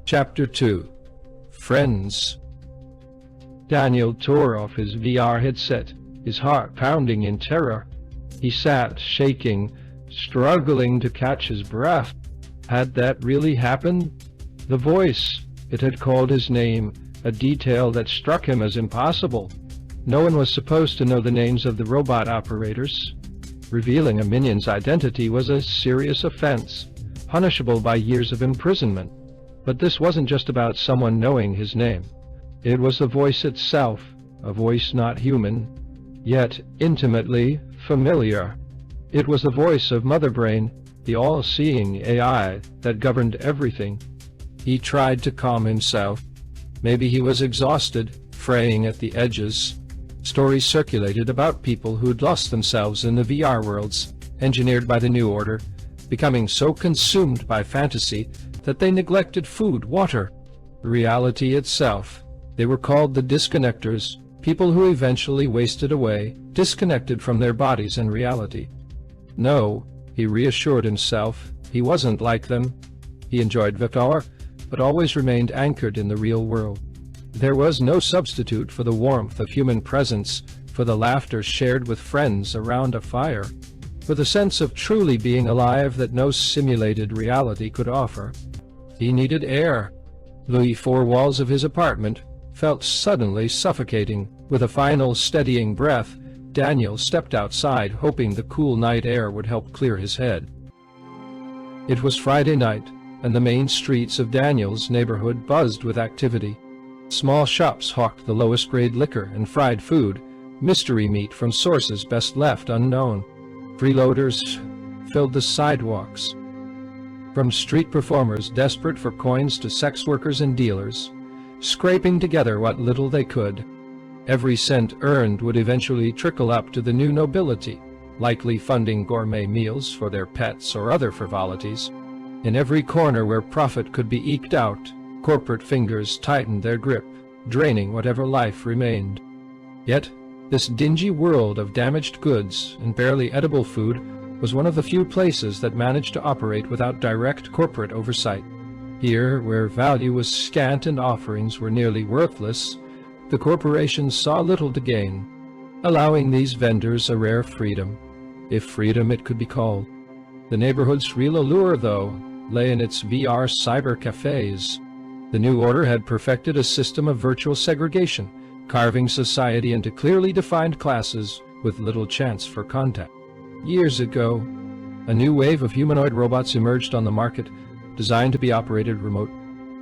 Chapter 2. Friends. Daniel tore off his VR headset, his heart pounding in terror. He sat, shaking, struggling to catch his breath. Had that really happened? The voice, it had called his name, a detail that struck him as impossible. No one was supposed to know the names of the robot operators. Revealing a minion's identity was a serious offense, punishable by years of imprisonment. But this wasn't just about someone knowing his name. It was the voice itself, a voice not human, yet intimately familiar. It was the voice of Mother Brain, the all-seeing AI that governed everything. He tried to calm himself. Maybe he was exhausted, fraying at the edges. Stories circulated about people who'd lost themselves in the VR worlds, engineered by the New Order, becoming so consumed by fantasy that they neglected food, water, reality itself. They were called the disconnectors, people who eventually wasted away, disconnected from their bodies and reality. No, he reassured himself, he wasn't like them. He enjoyed Victor, but always remained anchored in the real world. There was no substitute for the warmth of human presence, for the laughter shared with friends around a fire, for the sense of truly being alive that no simulated reality could offer. He needed air. The four walls of his apartment felt suddenly suffocating. With a final steadying breath, Daniel stepped outside, hoping the cool night air would help clear his head. It was Friday night, and the main streets of Daniel's neighborhood buzzed with activity. Small shops hawked the lowest-grade liquor and fried food, mystery meat from sources best left unknown. Freeloaders filled the sidewalks. From street performers desperate for coins to sex workers and dealers, scraping together what little they could. Every cent earned would eventually trickle up to the new nobility, likely funding gourmet meals for their pets or other frivolities. In every corner where profit could be eked out, corporate fingers tightened their grip, draining whatever life remained. Yet, this dingy world of damaged goods and barely edible food was one of the few places that managed to operate without direct corporate oversight. Here, where value was scant and offerings were nearly worthless, the corporations saw little to gain, allowing these vendors a rare freedom, if freedom it could be called. The neighborhood's real allure, though, lay in its VR cyber cafes. The New Order had perfected a system of virtual segregation, carving society into clearly defined classes with little chance for contact. Years ago, a new wave of humanoid robots emerged on the market, designed to be operated remote.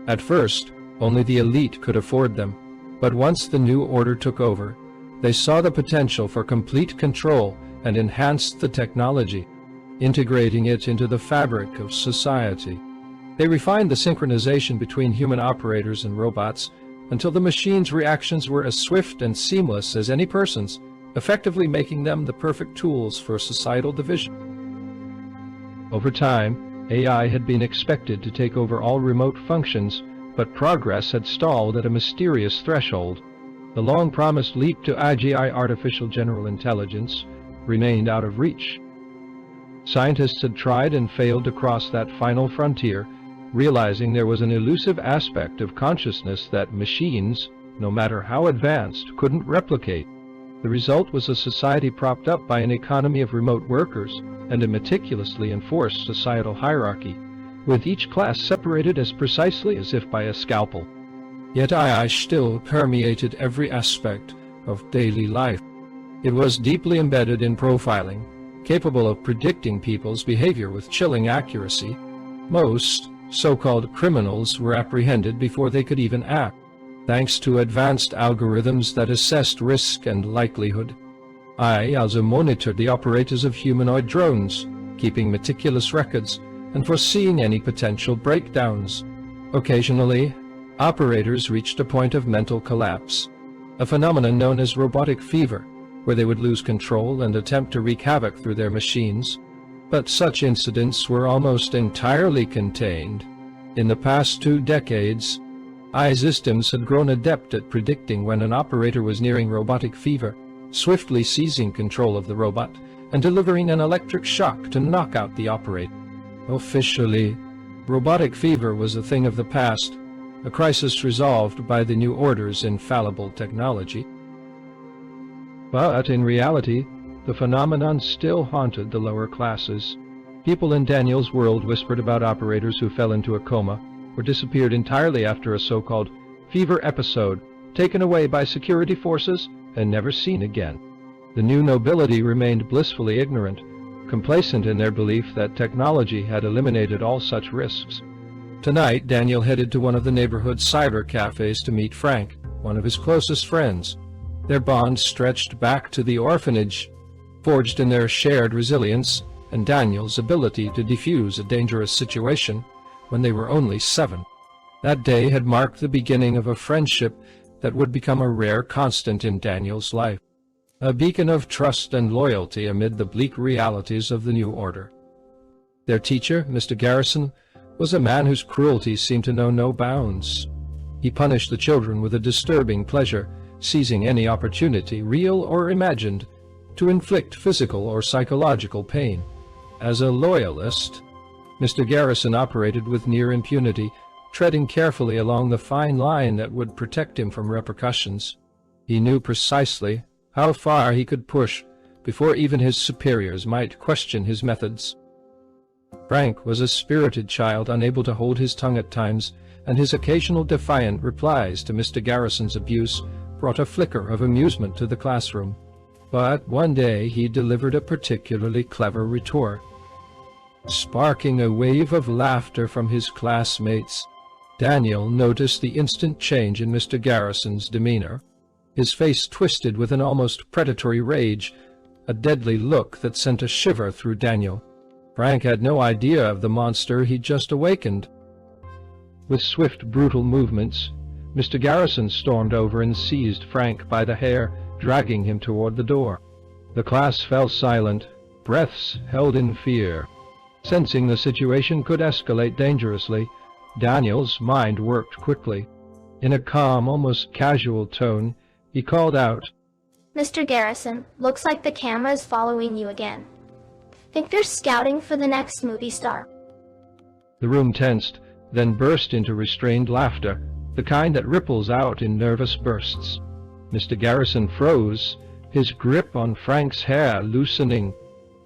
At first, only the elite could afford them, but once the New Order took over, they saw the potential for complete control and enhanced the technology, integrating it into the fabric of society. They refined the synchronization between human operators and robots until the machine's reactions were as swift and seamless as any person's, effectively making them the perfect tools for societal division. Over time, AI had been expected to take over all remote functions, but progress had stalled at a mysterious threshold. The long-promised leap to AGI artificial general intelligence remained out of reach. Scientists had tried and failed to cross that final frontier, realizing there was an elusive aspect of consciousness that machines, no matter how advanced, couldn't replicate. The result was a society propped up by an economy of remote workers and a meticulously enforced societal hierarchy, with each class separated as precisely as if by a scalpel. Yet AI still permeated every aspect of daily life. It was deeply embedded in profiling, capable of predicting people's behavior with chilling accuracy. Most so-called criminals were apprehended before they could even act, thanks to advanced algorithms that assessed risk and likelihood. I also monitored the operators of humanoid drones, keeping meticulous records and foreseeing any potential breakdowns. Occasionally, operators reached a point of mental collapse, a phenomenon known as robotic fever, where they would lose control and attempt to wreak havoc through their machines. But such incidents were almost entirely contained. In the past 2 decades, AI systems had grown adept at predicting when an operator was nearing robotic fever, swiftly seizing control of the robot and delivering an electric shock to knock out the operator. Officially, robotic fever was a thing of the past, a crisis resolved by the New Order's infallible technology. But in reality, the phenomenon still haunted the lower classes. People in Daniel's world whispered about operators who fell into a coma or disappeared entirely after a so-called fever episode, taken away by security forces and never seen again. The new nobility remained blissfully ignorant, complacent in their belief that technology had eliminated all such risks. Tonight, Daniel headed to one of the neighborhood cyber cafes to meet Frank, one of his closest friends. Their bond stretched back to the orphanage, forged in their shared resilience and Daniel's ability to defuse a dangerous situation when they were only 7. That day had marked the beginning of a friendship that would become a rare constant in Daniel's life, a beacon of trust and loyalty amid the bleak realities of the New Order. Their teacher, Mr. Garrison, was a man whose cruelty seemed to know no bounds. He punished the children with a disturbing pleasure, seizing any opportunity, real or imagined, to inflict physical or psychological pain. As a loyalist, Mr. Garrison operated with near impunity, treading carefully along the fine line that would protect him from repercussions. He knew precisely how far he could push before even his superiors might question his methods. Frank was a spirited child, unable to hold his tongue at times, and his occasional defiant replies to Mr. Garrison's abuse brought a flicker of amusement to the classroom. But one day he delivered a particularly clever retort, sparking a wave of laughter from his classmates. Daniel noticed the instant change in Mr. Garrison's demeanor. His face twisted with an almost predatory rage, a deadly look that sent a shiver through Daniel. Frank had no idea of the monster he'd just awakened. With swift, brutal movements, Mr. Garrison stormed over and seized Frank by the hair, dragging him toward the door. The class fell silent, breaths held in fear. Sensing the situation could escalate dangerously, Daniel's mind worked quickly. In a calm, almost casual tone, he called out, "Mr. Garrison, looks like the camera is following you again. Think they're scouting for the next movie star." The room tensed, then burst into restrained laughter, the kind that ripples out in nervous bursts. Mr. Garrison froze, his grip on Frank's hair loosening.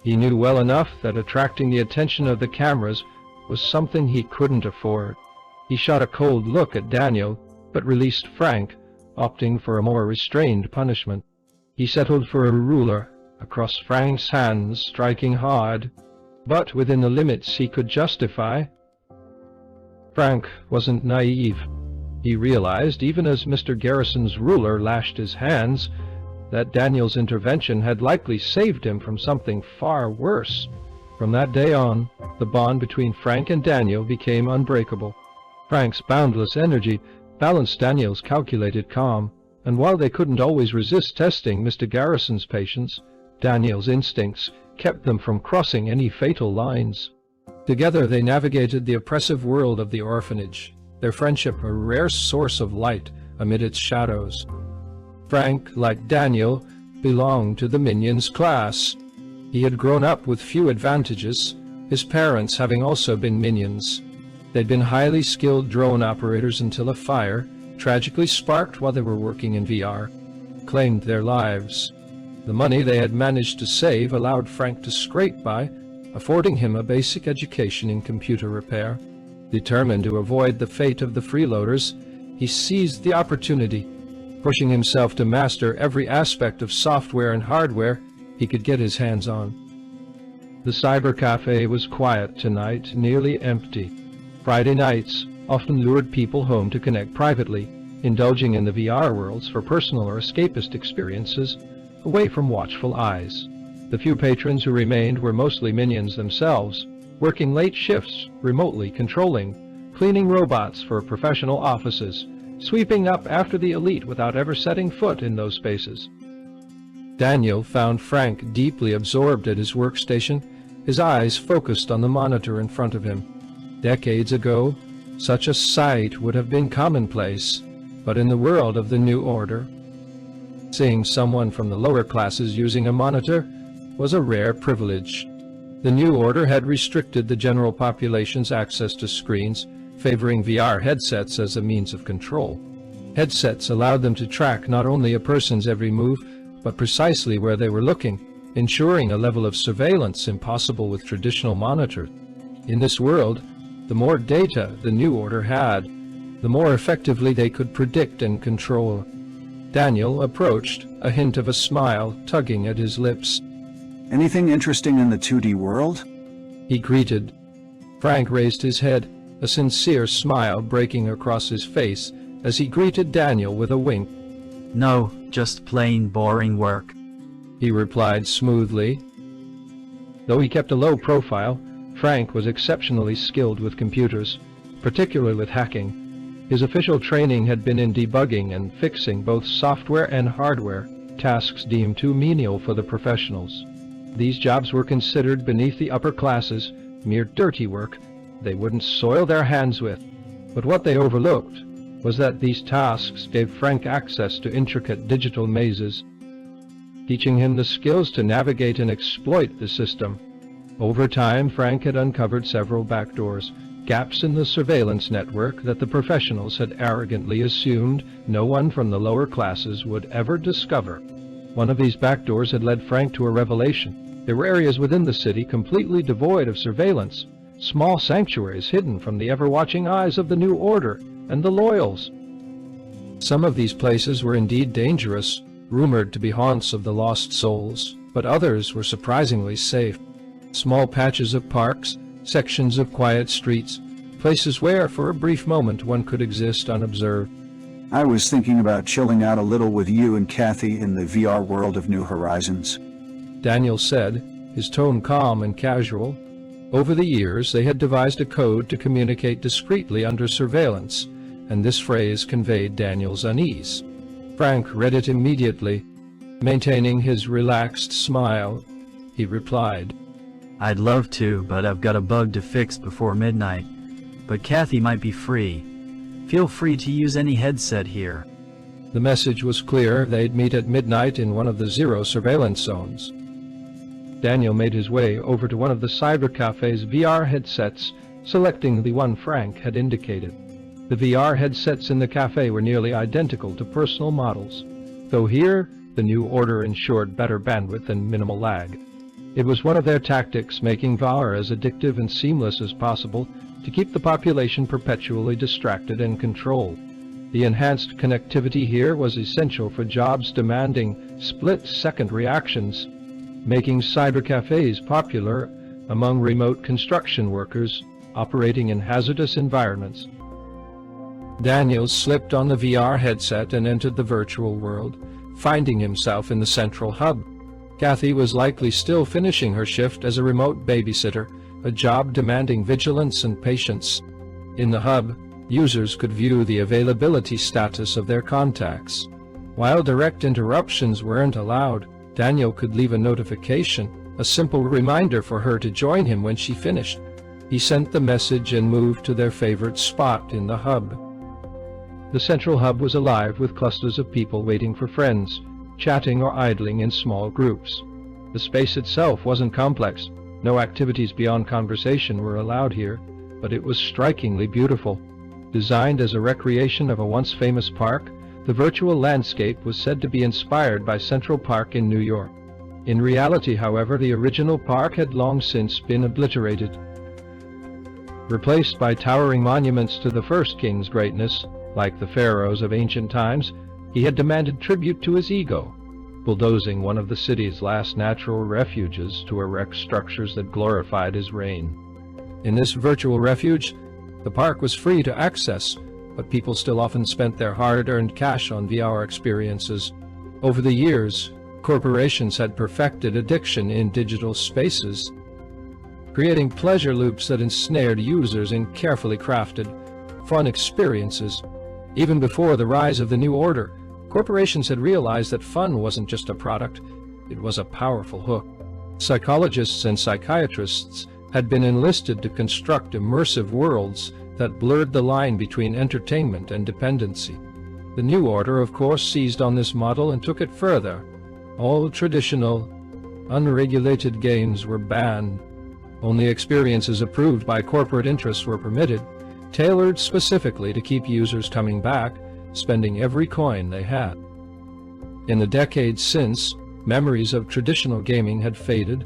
He knew well enough that attracting the attention of the cameras was something he couldn't afford. He shot a cold look at Daniel, but released Frank, opting for a more restrained punishment. He settled for a ruler across Frank's hands, striking hard, but within the limits he could justify. Frank wasn't naive. He realized, even as Mr. Garrison's ruler lashed his hands, that Daniel's intervention had likely saved him from something far worse. From that day on, the bond between Frank and Daniel became unbreakable. Frank's boundless energy balanced Daniel's calculated calm, and while they couldn't always resist testing Mr. Garrison's patience, Daniel's instincts kept them from crossing any fatal lines. Together they navigated the oppressive world of the orphanage, their friendship a rare source of light amid its shadows. Frank, like Daniel, belonged to the minions class. He had grown up with few advantages, his parents having also been minions. They'd been highly skilled drone operators until a fire, tragically sparked while they were working in VR, claimed their lives. The money they had managed to save allowed Frank to scrape by, affording him a basic education in computer repair. Determined to avoid the fate of the freeloaders, he seized the opportunity, pushing himself to master every aspect of software and hardware he could get his hands on. The cyber cafe was quiet tonight, nearly empty. Friday nights often lured people home to connect privately, indulging in the VR worlds for personal or escapist experiences, away from watchful eyes. The few patrons who remained were mostly minions themselves, working late shifts, remotely controlling, cleaning robots for professional offices, sweeping up after the elite without ever setting foot in those spaces. Daniel found Frank deeply absorbed at his workstation, his eyes focused on the monitor in front of him. Decades ago, such a sight would have been commonplace, but in the world of the New Order, seeing someone from the lower classes using a monitor was a rare privilege. The New Order had restricted the general population's access to screens, favoring VR headsets as a means of control. Headsets allowed them to track not only a person's every move, but precisely where they were looking, ensuring a level of surveillance impossible with traditional monitors. In this world, the more data the New Order had, the more effectively they could predict and control. Daniel approached, a hint of a smile tugging at his lips. Anything interesting in the 2D world? He greeted. Frank raised his head, a sincere smile breaking across his face as he greeted Daniel with a wink. No, just plain boring work, he replied smoothly. Though he kept a low profile, Frank was exceptionally skilled with computers, particularly with hacking. His official training had been in debugging and fixing both software and hardware, tasks deemed too menial for the professionals. These jobs were considered beneath the upper classes, mere dirty work they wouldn't soil their hands with. But what they overlooked was that these tasks gave Frank access to intricate digital mazes, teaching him the skills to navigate and exploit the system. Over time, Frank had uncovered several backdoors, gaps in the surveillance network that the professionals had arrogantly assumed no one from the lower classes would ever discover. One of these backdoors had led Frank to a revelation. There were areas within the city completely devoid of surveillance, small sanctuaries hidden from the ever-watching eyes of the New Order and the Loyals. Some of these places were indeed dangerous, rumored to be haunts of the lost souls, but others were surprisingly safe. Small patches of parks, sections of quiet streets, places where, for a brief moment, one could exist unobserved. I was thinking about chilling out a little with you and Kathy in the VR world of New Horizons, Daniel said, his tone calm and casual. Over the years, they had devised a code to communicate discreetly under surveillance, and this phrase conveyed Daniel's unease. Frank read it immediately. Maintaining his relaxed smile, he replied, I'd love to, but I've got a bug to fix before midnight. But Kathy might be free. Feel free to use any headset here. The message was clear. They'd meet at midnight in one of the Zero surveillance zones. Daniel made his way over to one of the cyber cafe's VR headsets, selecting the one Frank had indicated. The VR headsets in the cafe were nearly identical to personal models, though here the New Order ensured better bandwidth and minimal lag. It was one of their tactics, making VR as addictive and seamless as possible to keep the population perpetually distracted and controlled. The enhanced connectivity here was essential for jobs demanding split-second reactions, making cyber cafes popular among remote construction workers operating in hazardous environments. Daniel slipped on the VR headset and entered the virtual world, finding himself in the central hub. Kathy was likely still finishing her shift as a remote babysitter, a job demanding vigilance and patience. In the hub, users could view the availability status of their contacts. While direct interruptions weren't allowed, Daniel could leave a notification, a simple reminder for her to join him when she finished. He sent the message and moved to their favorite spot in the hub. The central hub was alive with clusters of people waiting for friends, chatting or idling in small groups. The space itself wasn't complex. No activities beyond conversation were allowed here, but it was strikingly beautiful. Designed as a recreation of a once famous park, the virtual landscape was said to be inspired by Central Park in New York. In reality, however, the original park had long since been obliterated. Replaced by towering monuments to the first king's greatness, like the pharaohs of ancient times, he had demanded tribute to his ego, bulldozing one of the city's last natural refuges to erect structures that glorified his reign. In this virtual refuge, the park was free to access, but people still often spent their hard-earned cash on VR experiences. Over the years, corporations had perfected addiction in digital spaces, creating pleasure loops that ensnared users in carefully crafted, fun experiences. Even before the rise of the New Order, corporations had realized that fun wasn't just a product, it was a powerful hook. Psychologists and psychiatrists had been enlisted to construct immersive worlds that blurred the line between entertainment and dependency. The New Order, of course, seized on this model and took it further. All traditional, unregulated games were banned. Only experiences approved by corporate interests were permitted, tailored specifically to keep users coming back, spending every coin they had. In the decades since, memories of traditional gaming had faded.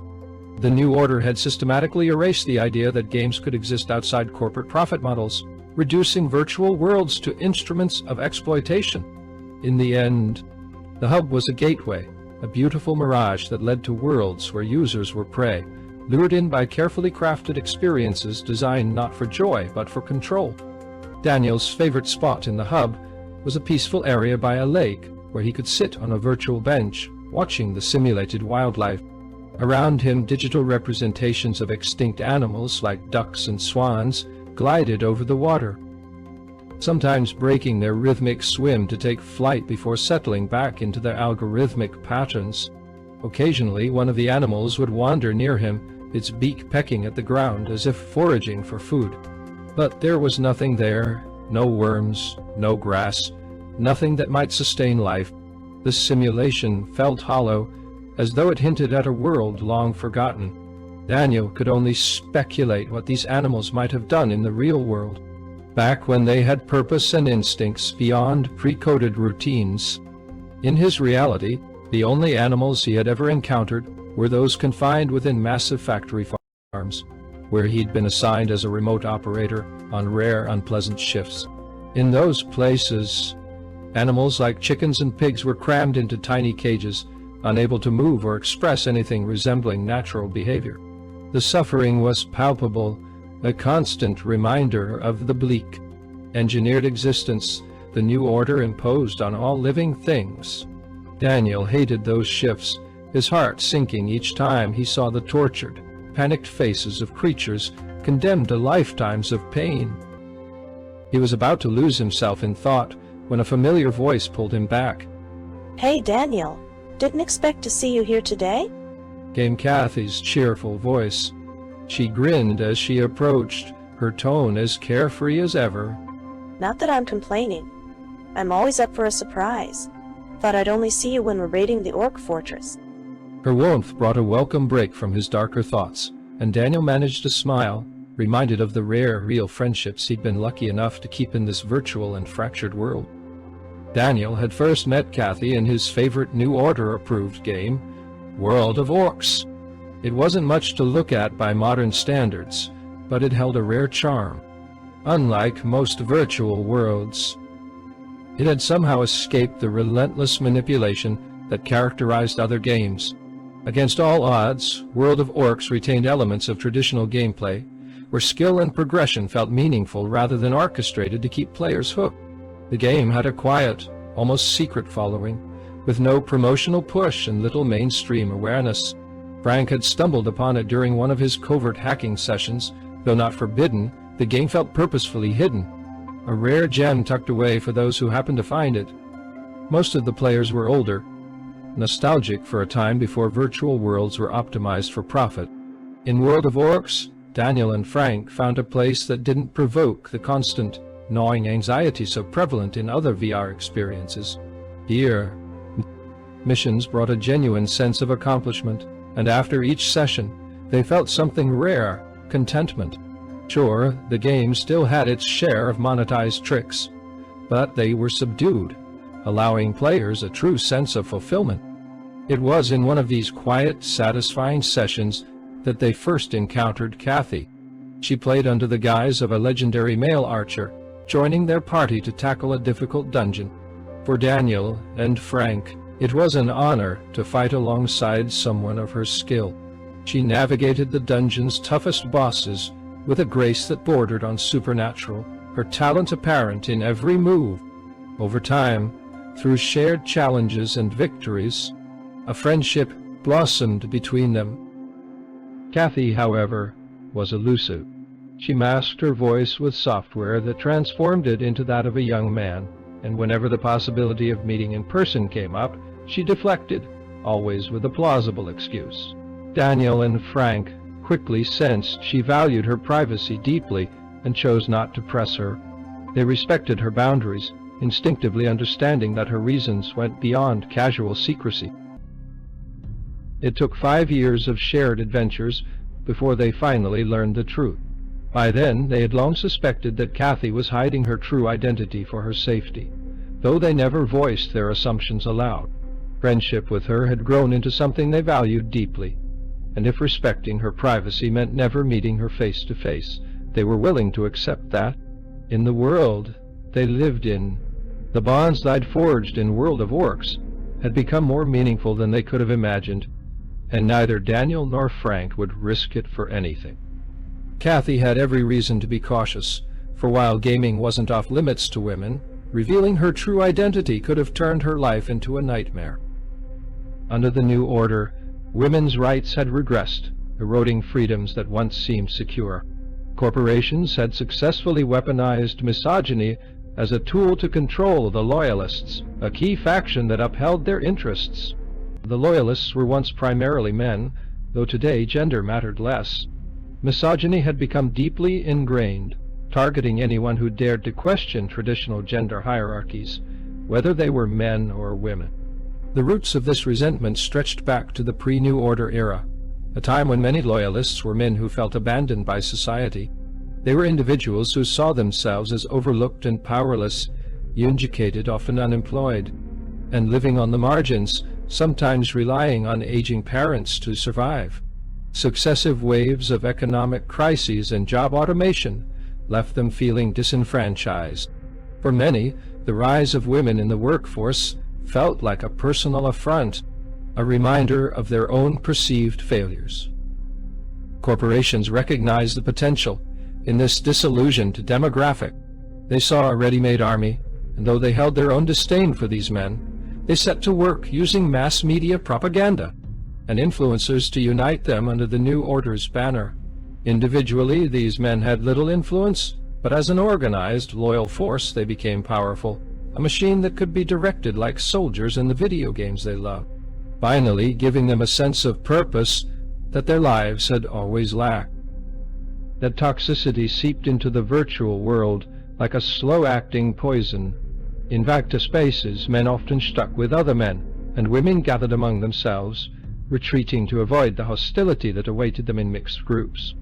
The new order had systematically erased the idea that games could exist outside corporate profit models, reducing virtual worlds to instruments of exploitation. In the end, the hub was a gateway, a beautiful mirage that led to worlds where users were prey, lured in by carefully crafted experiences designed not for joy but for control. Daniel's favorite spot in the hub was a peaceful area by a lake where he could sit on a virtual bench, watching the simulated wildlife. Around him, digital representations of extinct animals like ducks and swans glided over the water, sometimes breaking their rhythmic swim to take flight before settling back into their algorithmic patterns. Occasionally, one of the animals would wander near him, its beak pecking at the ground as if foraging for food. But there was nothing there, no worms, no grass, nothing that might sustain life. The simulation felt hollow, as though it hinted at a world long forgotten. Daniel could only speculate what these animals might have done in the real world, back when they had purpose and instincts beyond pre-coded routines. In his reality, the only animals he had ever encountered were those confined within massive factory farms, where he'd been assigned as a remote operator on rare, unpleasant shifts. In those places, animals like chickens and pigs were crammed into tiny cages, unable to move or express anything resembling natural behavior. The suffering was palpable, a constant reminder of the bleak, engineered existence the new order imposed on all living things. Daniel hated those shifts, his heart sinking each time he saw the tortured, panicked faces of creatures condemned to lifetimes of pain. He was about to lose himself in thought when a familiar voice pulled him back. "Hey, Daniel. Didn't expect to see you here today?" Came Kathy's cheerful voice. She grinned as she approached, her tone as carefree as ever. "Not that I'm complaining. I'm always up for a surprise. Thought I'd only see you when we're raiding the Orc Fortress." Her warmth brought a welcome break from his darker thoughts, and Daniel managed to smile, reminded of the rare, real friendships he'd been lucky enough to keep in this virtual and fractured world. Daniel had first met Kathy in his favorite New Order-approved game, World of Orcs. It wasn't much to look at by modern standards, but it held a rare charm. Unlike most virtual worlds, it had somehow escaped the relentless manipulation that characterized other games. Against all odds, World of Orcs retained elements of traditional gameplay, where skill and progression felt meaningful rather than orchestrated to keep players hooked. The game had a quiet, almost secret following, with no promotional push and little mainstream awareness. Frank had stumbled upon it during one of his covert hacking sessions. Though not forbidden, the game felt purposefully hidden, a rare gem tucked away for those who happened to find it. Most of the players were older, nostalgic for a time before virtual worlds were optimized for profit. In World of Orcs, Daniel and Frank found a place that didn't provoke the constant, gnawing anxiety so prevalent in other VR experiences. Here, missions brought a genuine sense of accomplishment, and after each session, they felt something rare, contentment. Sure, the game still had its share of monetized tricks, but they were subdued, allowing players a true sense of fulfillment. It was in one of these quiet, satisfying sessions that they first encountered Kathy. She played under the guise of a legendary male archer, joining their party to tackle a difficult dungeon. For Daniel and Frank, it was an honor to fight alongside someone of her skill. She navigated the dungeon's toughest bosses with a grace that bordered on supernatural, her talent apparent in every move. Over time, through shared challenges and victories, a friendship blossomed between them. Kathy, however, was elusive. She masked her voice with software that transformed it into that of a young man, and whenever the possibility of meeting in person came up, she deflected, always with a plausible excuse. Daniel and Frank quickly sensed she valued her privacy deeply and chose not to press her. They respected her boundaries, instinctively understanding that her reasons went beyond casual secrecy. It took 5 years of shared adventures before they finally learned the truth. By then, they had long suspected that Kathy was hiding her true identity for her safety, though they never voiced their assumptions aloud. Friendship with her had grown into something they valued deeply, and if respecting her privacy meant never meeting her face to face, they were willing to accept that. In the world they lived in, the bonds they'd forged in World of Orcs had become more meaningful than they could have imagined, and neither Daniel nor Frank would risk it for anything. Kathy had every reason to be cautious, for while gaming wasn't off limits to women, revealing her true identity could have turned her life into a nightmare. Under the new order, women's rights had regressed, eroding freedoms that once seemed secure. Corporations had successfully weaponized misogyny as a tool to control the Loyalists, a key faction that upheld their interests. The Loyalists were once primarily men, though today gender mattered less. Misogyny had become deeply ingrained, targeting anyone who dared to question traditional gender hierarchies, whether they were men or women. The roots of this resentment stretched back to the pre-New Order era, a time when many Loyalists were men who felt abandoned by society. They were individuals who saw themselves as overlooked and powerless, educated, often unemployed, and living on the margins, sometimes relying on aging parents to survive. Successive waves of economic crises and job automation left them feeling disenfranchised. For many, the rise of women in the workforce felt like a personal affront, a reminder of their own perceived failures. Corporations recognized the potential in this disillusioned demographic. They saw a ready-made army, and though they held their own disdain for these men, they set to work using mass media propaganda and influencers to unite them under the New Order's banner. Individually, these men had little influence, but as an organized, loyal force they became powerful, a machine that could be directed like soldiers in the video games they loved, finally giving them a sense of purpose that their lives had always lacked. That toxicity seeped into the virtual world like a slow-acting poison. In vacta spaces, men often stuck with other men, and women gathered among themselves, retreating to avoid the hostility that awaited them in mixed groups.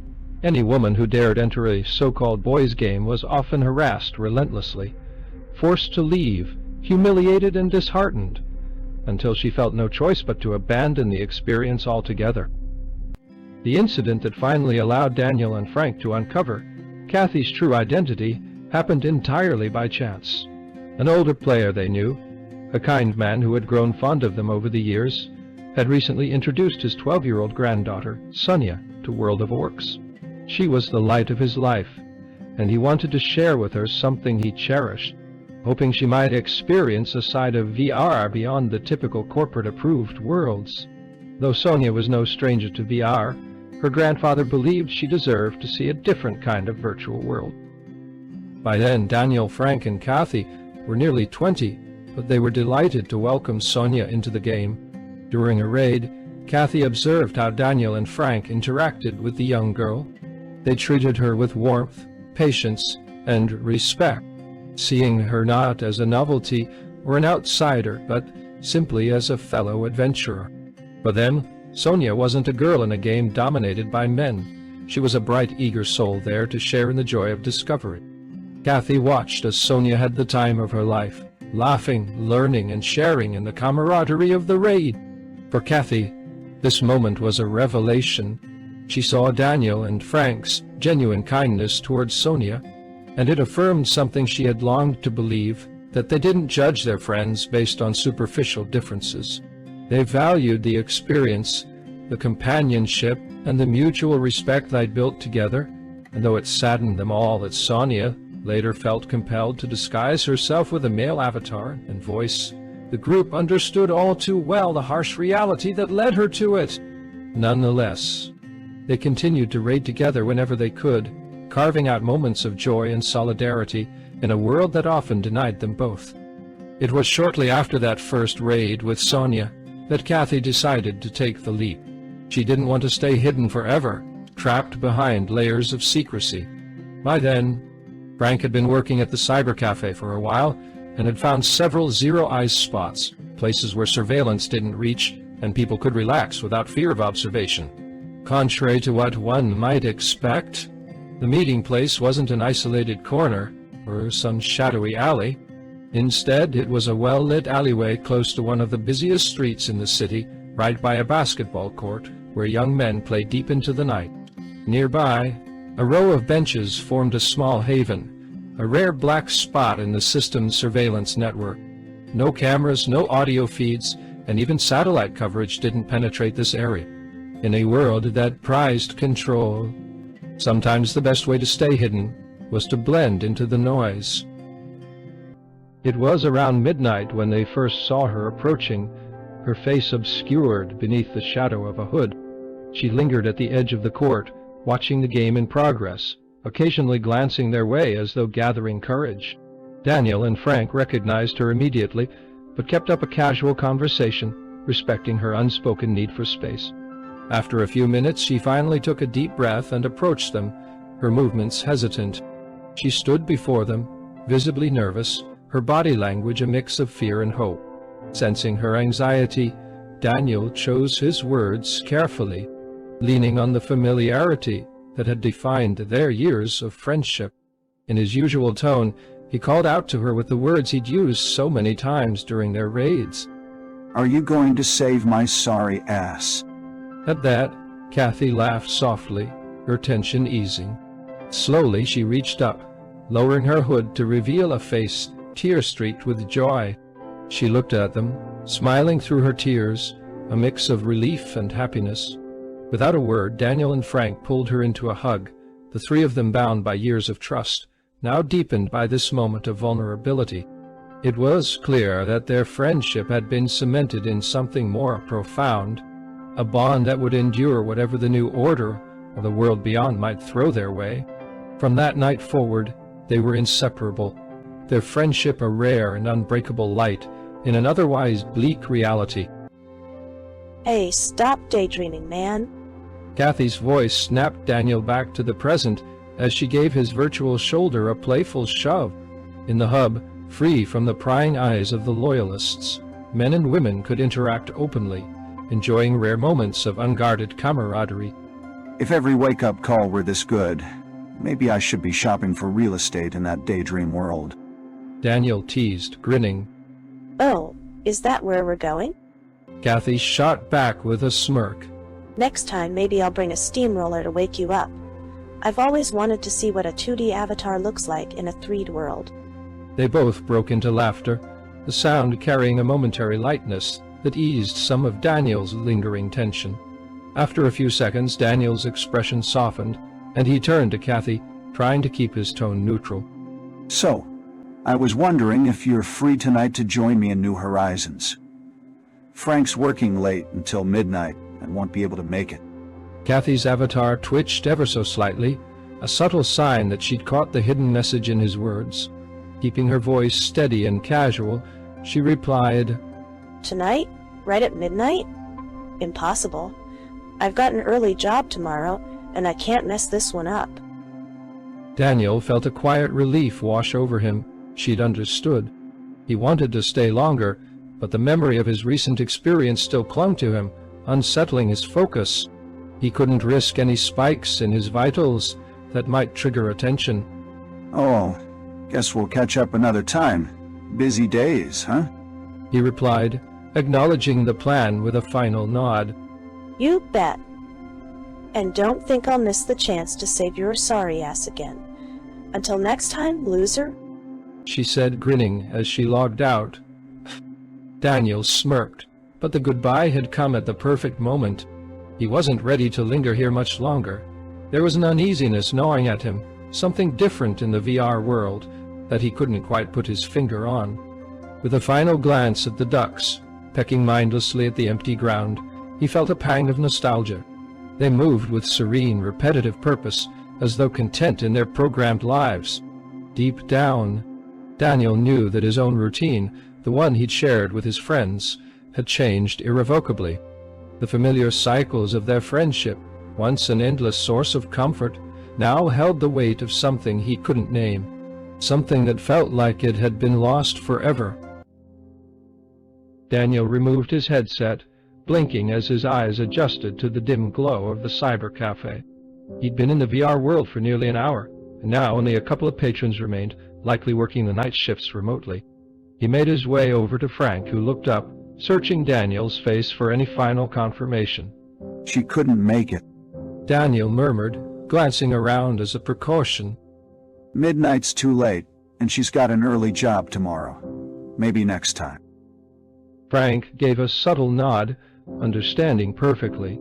Any woman who dared enter a so-called boys' game was often harassed relentlessly, forced to leave, humiliated and disheartened, until she felt no choice but to abandon the experience altogether. The incident that finally allowed Daniel and Frank to uncover Kathy's true identity happened entirely by chance. An older player they knew, a kind man who had grown fond of them over the years, had recently introduced his 12-year-old granddaughter, Sonia, to World of Orcs. She was the light of his life, and he wanted to share with her something he cherished, hoping she might experience a side of VR beyond the typical corporate-approved worlds. Though Sonia was no stranger to VR, her grandfather believed she deserved to see a different kind of virtual world. By then, Daniel, Frank, and Kathy were nearly 20, but they were delighted to welcome Sonia into the game. During a raid, Kathy observed how Daniel and Frank interacted with the young girl. They treated her with warmth, patience, and respect, seeing her not as a novelty or an outsider, but simply as a fellow adventurer. For them, Sonia wasn't a girl in a game dominated by men. She was a bright, eager soul there to share in the joy of discovery. Kathy watched as Sonia had the time of her life, laughing, learning, and sharing in the camaraderie of the raid. For Kathy, this moment was a revelation. She saw Daniel and Frank's genuine kindness towards Sonia, and it affirmed something she had longed to believe, that they didn't judge their friends based on superficial differences. They valued the experience, the companionship, and the mutual respect they'd built together, and though it saddened them all that Sonia later felt compelled to disguise herself with a male avatar and voice, the group understood all too well the harsh reality that led her to it. Nonetheless, they continued to raid together whenever they could, carving out moments of joy and solidarity in a world that often denied them both. It was shortly after that first raid with Sonia that Kathy decided to take the leap. She didn't want to stay hidden forever, trapped behind layers of secrecy. By then, Frank had been working at the cyber cafe for a while and had found several zero-eyes spots, places where surveillance didn't reach and people could relax without fear of observation. Contrary to what one might expect, The meeting place wasn't an isolated corner or some shadowy alley. Instead, it was a well-lit alleyway close to one of the busiest streets in the city, right by a basketball court where young men play deep into the night. Nearby, a row of benches formed a small haven, a rare black spot in the system's surveillance network. No cameras, no audio feeds, and even satellite coverage didn't penetrate this area. In a world that prized control, sometimes the best way to stay hidden was to blend into the noise. It was around midnight when they first saw her approaching, her face obscured beneath the shadow of a hood. She lingered at the edge of the court, watching the game in progress, occasionally glancing their way as though gathering courage. Daniel and Frank recognized her immediately, but kept up a casual conversation, respecting her unspoken need for space. After a few minutes, she finally took a deep breath and approached them, her movements hesitant. She stood before them, visibly nervous, her body language a mix of fear and hope. Sensing her anxiety, Daniel chose his words carefully, leaning on the familiarity that had defined their years of friendship. In his usual tone, he called out to her with the words he'd used so many times during their raids. Are you going to save my sorry ass? At that, Kathy laughed softly, her tension easing. Slowly she reached up, lowering her hood to reveal a face tear-streaked with joy. She looked at them, smiling through her tears, a mix of relief and happiness. Without a word, Daniel and Frank pulled her into a hug, the three of them bound by years of trust, now deepened by this moment of vulnerability. It was clear that their friendship had been cemented in something more profound, a bond that would endure whatever the new order or the world beyond might throw their way. From that night forward, they were inseparable, their friendship a rare and unbreakable light in an otherwise bleak reality. Hey, stop daydreaming, man. Kathy's voice snapped Daniel back to the present as she gave his virtual shoulder a playful shove. In the hub, free from the prying eyes of the loyalists, men and women could interact openly, enjoying rare moments of unguarded camaraderie. If every wake-up call were this good, maybe I should be shopping for real estate in that daydream world. Daniel teased, grinning. Oh, is that where we're going? Kathy shot back with a smirk. Next time, maybe I'll bring a steamroller to wake you up. I've always wanted to see what a 2D avatar looks like in a 3D world. They both broke into laughter, the sound carrying a momentary lightness that eased some of Daniel's lingering tension. After a few seconds, Daniel's expression softened, and he turned to Kathy, trying to keep his tone neutral. So, I was wondering if you're free tonight to join me in New Horizons. Frank's working late until midnight and won't be able to make it. Kathy's avatar twitched ever so slightly, a subtle sign that she'd caught the hidden message in his words. Keeping her voice steady and casual, she replied, Tonight? Right at midnight? Impossible. I've got an early job tomorrow, and I can't mess this one up. Daniel felt a quiet relief wash over him. She'd understood. He wanted to stay longer, but the memory of his recent experience still clung to him, unsettling his focus. He couldn't risk any spikes in his vitals that might trigger attention. Oh, guess we'll catch up another time. Busy days, huh? He replied, acknowledging the plan with a final nod. You bet. And don't think I'll miss the chance to save your sorry ass again. Until next time, loser. She said, grinning as she logged out. Daniel smirked, but the goodbye had come at the perfect moment. He wasn't ready to linger here much longer. There was an uneasiness gnawing at him, something different in the VR world that he couldn't quite put his finger on. With a final glance at the ducks, pecking mindlessly at the empty ground, he felt a pang of nostalgia. They moved with serene, repetitive purpose, as though content in their programmed lives. Deep down, Daniel knew that his own routine, the one he'd shared with his friends, had changed irrevocably. The familiar cycles of their friendship, once an endless source of comfort, now held the weight of something he couldn't name, something that felt like it had been lost forever. Daniel removed his headset, blinking as his eyes adjusted to the dim glow of the cyber cafe. He'd been in the VR world for nearly an hour, and now only a couple of patrons remained, likely working the night shifts remotely. He made his way over to Frank, who looked up, searching Daniel's face for any final confirmation. She couldn't make it. Daniel murmured, glancing around as a precaution. Midnight's too late, and she's got an early job tomorrow. Maybe next time. Frank gave a subtle nod, understanding perfectly.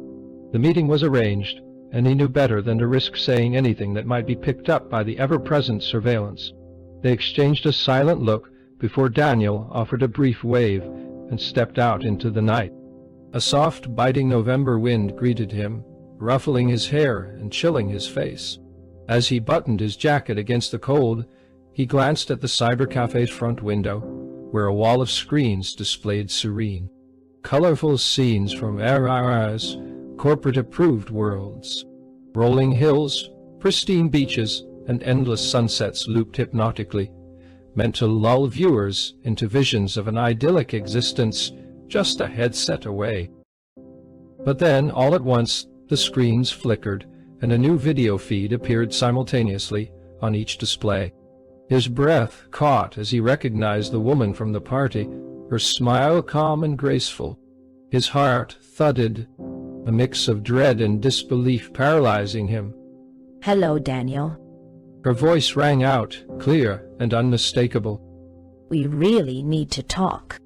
The meeting was arranged, and he knew better than to risk saying anything that might be picked up by the ever-present surveillance. They exchanged a silent look before Daniel offered a brief wave and stepped out into the night. A soft, biting November wind greeted him, ruffling his hair and chilling his face. As he buttoned his jacket against the cold, he glanced at the cybercafe's front window, where a wall of screens displayed serene, colorful scenes from RRR's corporate-approved worlds. Rolling hills, pristine beaches, and endless sunsets looped hypnotically, meant to lull viewers into visions of an idyllic existence just a headset away. But then, all at once, the screens flickered, and a new video feed appeared simultaneously on each display. His breath caught as he recognized the woman from the party, her smile calm and graceful. His heart thudded, a mix of dread and disbelief paralyzing him. Hello, Daniel. Her voice rang out, clear and unmistakable. We really need to talk.